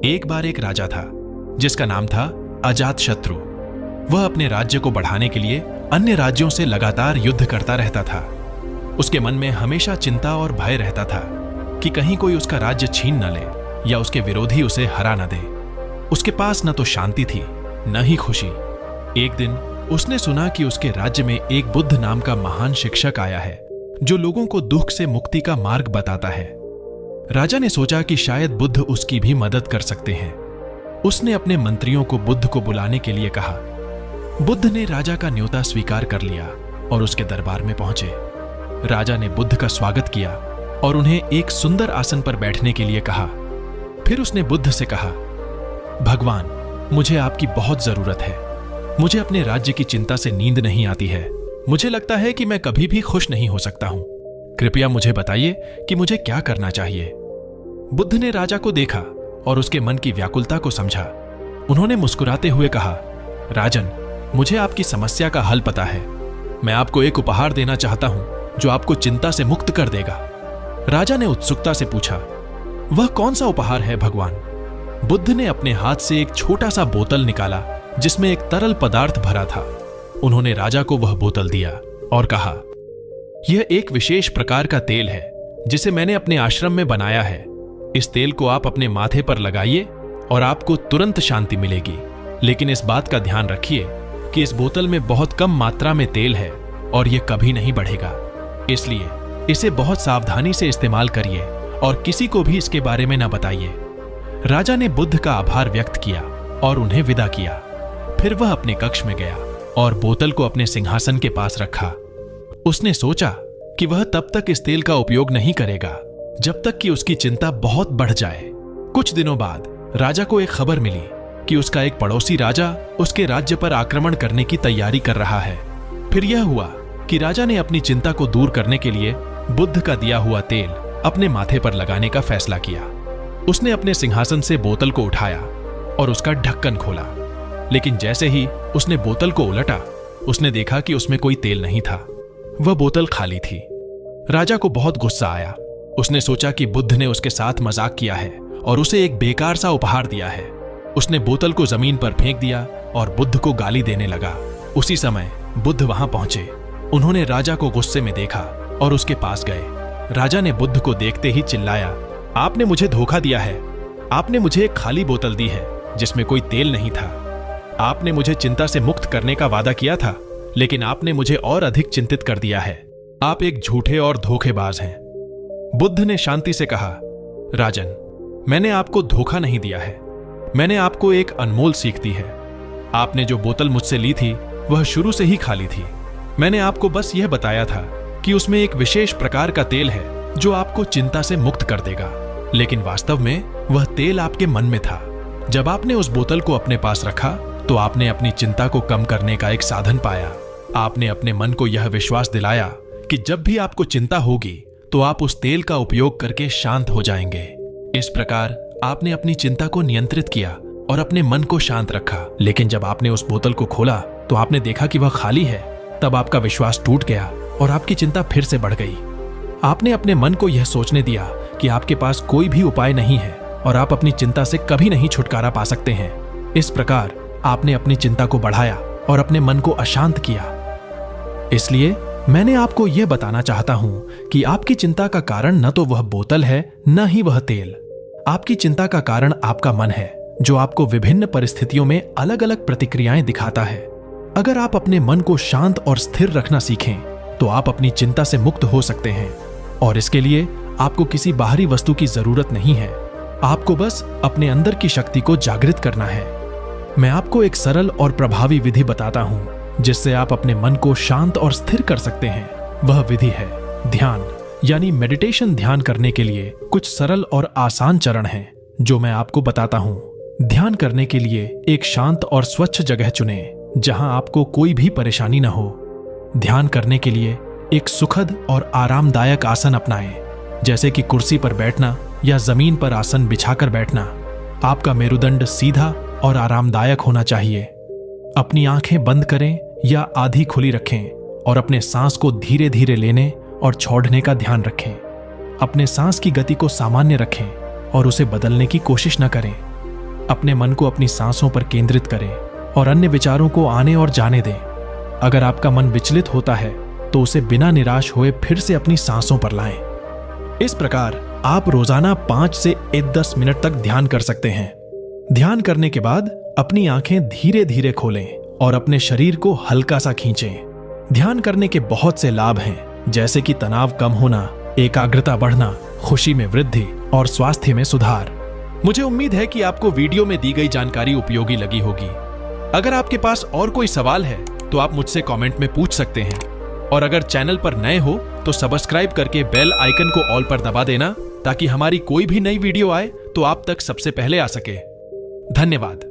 एक बार एक राजा था जिसका नाम था अजातशत्रु। वह अपने राज्य को बढ़ाने के लिए अन्य राज्यों से लगातार युद्ध करता रहता था। उसके मन में हमेशा चिंता और भय रहता था कि कहीं कोई उसका राज्य छीन न ले या उसके विरोधी उसे हरा न दे। उसके पास न तो शांति थी न ही खुशी। एक दिन उसने सुना कि उसके राज्य में एक बुद्ध नाम का महान शिक्षक आया है जो लोगों को दुख से मुक्ति का मार्ग बताता है। राजा ने सोचा कि शायद बुद्ध उसकी भी मदद कर सकते हैं। उसने अपने मंत्रियों को बुद्ध को बुलाने के लिए कहा। बुद्ध ने राजा का न्योता स्वीकार कर लिया और उसके दरबार में पहुंचे। राजा ने बुद्ध का स्वागत किया और उन्हें एक सुंदर आसन पर बैठने के लिए कहा। फिर उसने बुद्ध से कहा, भगवान, मुझे आपकी बहुत जरूरत है। मुझे अपने राज्य की चिंता से नींद नहीं आती है। मुझे लगता है कि मैं कभी भी खुश नहीं हो सकता हूं। कृपया मुझे बताइए कि मुझे क्या करना चाहिए। बुद्ध ने राजा को देखा और उसके मन की व्याकुलता को समझा। उन्होंने मुस्कुराते हुए कहा, राजन, मुझे आपकी समस्या का हल पता है। मैं आपको एक उपहार देना चाहता हूं जो आपको चिंता से मुक्त कर देगा। राजा ने उत्सुकता से पूछा, वह कौन सा उपहार है भगवान? बुद्ध ने अपने हाथ से एक छोटा सा बोतल निकाला जिसमें एक तरल पदार्थ भरा था। उन्होंने राजा को वह बोतल दिया और कहा, यह एक विशेष प्रकार का तेल है जिसे मैंने अपने आश्रम में बनाया है। इस तेल को आप अपने माथे पर लगाइए और आपको तुरंत शांति मिलेगी। लेकिन इस बात का ध्यान रखिए कि इस बोतल में बहुत कम मात्रा में तेल है और यह कभी नहीं बढ़ेगा। इसलिए इसे बहुत सावधानी से इस्तेमाल करिए और किसी को भी इसके बारे में न बताइए। राजा ने बुद्ध का आभार व्यक्त किया और उन्हें विदा किया। फिर वह अपने कक्ष में गया और बोतल को अपने सिंहासन के पास रखा। उसने सोचा कि वह तब तक इस तेल का उपयोग नहीं करेगा जब तक कि उसकी चिंता बहुत बढ़ जाए। कुछ दिनों बाद राजा को एक खबर मिली कि उसका एक पड़ोसी राजा उसके राज्य पर आक्रमण करने की तैयारी कर रहा है। फिर यह हुआ कि राजा ने अपनी चिंता को दूर करने के लिए बुद्ध का दिया हुआ तेल अपने माथे पर लगाने का फैसला किया। उसने अपने सिंहासन से बोतल को उठाया और उसका ढक्कन खोला। लेकिन जैसे ही उसने बोतल को उलटा, उसने देखा कि उसमें कोई तेल नहीं था। वह बोतल खाली थी। राजा को बहुत गुस्सा आया। उसने सोचा कि बुद्ध ने उसके साथ मजाक किया है और उसे एक बेकार सा उपहार दिया है। उसने बोतल को जमीन पर फेंक दिया और बुद्ध को गाली देने लगा। उसी समय बुद्ध वहां पहुंचे। उन्होंने राजा को गुस्से में देखा और उसके पास गए। राजा ने बुद्ध को देखते ही चिल्लाया, आपने मुझे धोखा दिया है। आपने मुझे एक खाली बोतल दी है जिसमें कोई तेल नहीं था। आपने मुझे चिंता से मुक्त करने का वादा किया था, लेकिन आपने मुझे और अधिक चिंतित कर दिया है। आप एक झूठे और धोखेबाज हैं। बुद्ध ने शांति से कहा, राजन, मैंने आपको धोखा नहीं दिया है। मैंने आपको एक अनमोल सीख दी है। आपने जो बोतल मुझसे ली थी वह शुरू से ही खाली थी। मैंने आपको बस यह बताया था कि उसमें एक विशेष प्रकार का तेल है जो आपको चिंता से मुक्त कर देगा, लेकिन वास्तव में वह तेल आपके मन में था। जब आपने उस बोतल को अपने पास रखा तो आपने अपनी चिंता को कम करने का एक साधन पाया। आपने अपने मन को यह विश्वास दिलाया कि जब भी आपको चिंता होगी तो आप उस तेल का उपयोग करके शांत हो जाएंगे। इस प्रकार आपने अपनी चिंता को नियंत्रित किया और अपने मन को शांत रखा। लेकिन जब आपने उस बोतल को खोला तो आपने देखा कि वह खाली है। तब आपका विश्वास टूट गया और आपकी चिंता फिर से बढ़ गई। आपने अपने मन को यह सोचने दिया कि आपके पास कोई भी उपाय नहीं है और आप अपनी चिंता से कभी नहीं छुटकारा पा सकते हैं। इस प्रकार आपने अपनी चिंता को बढ़ाया और अपने मन को अशांत किया। इसलिए मैंने आपको यह बताना चाहता हूं कि आपकी चिंता का कारण न तो वह बोतल है न ही वह तेल। आपकी चिंता का कारण आपका मन है जो आपको विभिन्न परिस्थितियों में अलग अलग प्रतिक्रियाएं दिखाता है। अगर आप अपने मन को शांत और स्थिर रखना सीखें तो आप अपनी चिंता से मुक्त हो सकते हैं और इसके लिए आपको किसी बाहरी वस्तु की जरूरत नहीं है। आपको बस अपने अंदर की शक्ति को जागृत करना है। मैं आपको एक सरल और प्रभावी विधि बताता हूं जिससे आप अपने मन को शांत और स्थिर कर सकते हैं। वह विधि है ध्यान, यानी मेडिटेशन। ध्यान करने के लिए कुछ सरल और आसान चरण हैं जो मैं आपको बताता हूं। ध्यान करने के लिए एक शांत और स्वच्छ जगह चुनें जहां आपको कोई भी परेशानी न हो। ध्यान करने के लिए एक सुखद और आरामदायक आसन अपनाएं, जैसे कि कुर्सी पर बैठना या जमीन पर आसन बिछाकर बैठना। आपका मेरुदंड सीधा और आरामदायक होना चाहिए। अपनी आंखें बंद करें या आधी खुली रखें और अपने सांस को धीरे धीरे लेने और छोड़ने का ध्यान रखें। अपने सांस की गति को सामान्य रखें और उसे बदलने की कोशिश न करें। अपने मन को अपनी सांसों पर केंद्रित करें और अन्य विचारों को आने और जाने दें। अगर आपका मन विचलित होता है तो उसे बिना निराश हुए फिर से अपनी सांसों पर लाएं। इस प्रकार आप रोजाना 5 से 10 मिनट तक ध्यान कर सकते हैं। ध्यान करने के बाद अपनी आंखें धीरे धीरे खोलें और अपने शरीर को हल्का सा खींचें। ध्यान करने के बहुत से लाभ हैं, जैसे कि तनाव कम होना, एकाग्रता बढ़ना, खुशी में वृद्धि और स्वास्थ्य में सुधार। मुझे उम्मीद है कि आपको वीडियो में दी गई जानकारी उपयोगी लगी होगी। अगर आपके पास और कोई सवाल है तो आप मुझसे कमेंट में पूछ सकते हैं, और अगर चैनल पर नए हो तो सब्सक्राइब करके बेल आइकन को ऑल पर दबा देना, ताकि हमारी कोई भी नई वीडियो आए तो आप तक सबसे पहले आ सके। धन्यवाद।